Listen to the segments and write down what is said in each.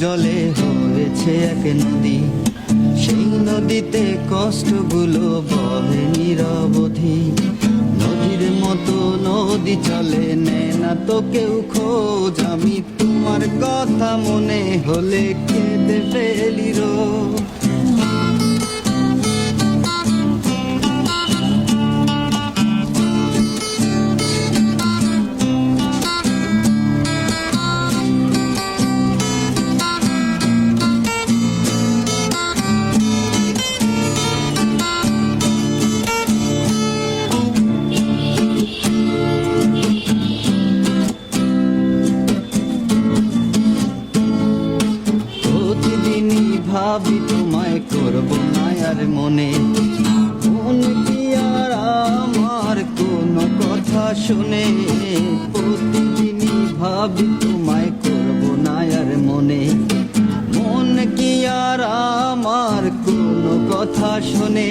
জলে হয়েছে এক নদী, সেই নদীতে কষ্টগুলো বহে নিরবধি। নদীর মতো নদী চলে, নেয় না তো কেউ খোঁজ। আমি তোমার কথা মনে হলে কেঁদে ফেলি রোজ। ভাবি তোমায় করব না আর মনে, মন কি আর আমার কোনো কথা শুনে? প্রতিদিনই ভাবি তোমায় করব না আর মনে, মন কি আর আমার কোনো কথা শুনে?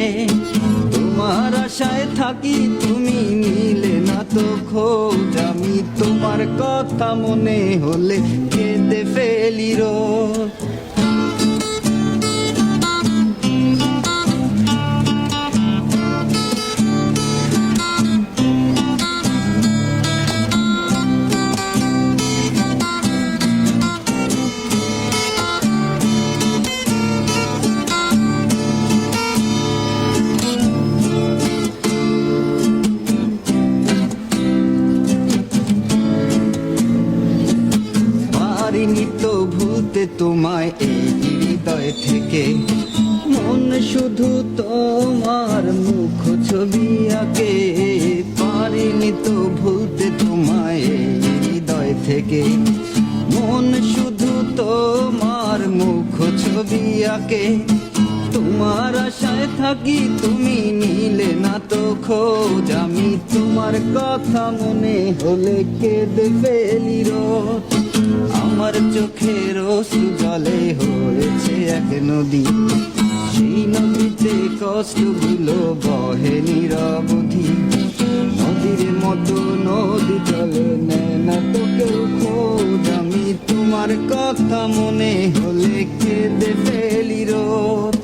তোমার আশায় থাকি, তুমি নিলে না তো খোঁজ। আমি তোমার কথা মনে হলে কেঁদে ফেলি রোজ। পারিনি তো ভুলতে তোমায় এই হৃদয় থেকে, মন শুধু তোমার মুখ ছবি আঁকে। পারিনি তো ভুলতে তোমায় এই হৃদয় থেকে, মন শুধু তোমার মুখ ছবি আঁকে। তোমার আশায় থাকি, তুমি নিলে না তো খোঁজ। আমি তোমার কথা মনে হলে কেঁদে ফেলি রোজ। আমার চোখের অশ্রু জলে হয়েছে এক নদী, সেই নদীতে কষ্টগুলো বহে নিরবধি। নদীর মতো নদী চলে, নেয় না তো কেউ খোঁজ। আমি তোমার কথা মনে হলে কেঁদে ফেলি রোজ।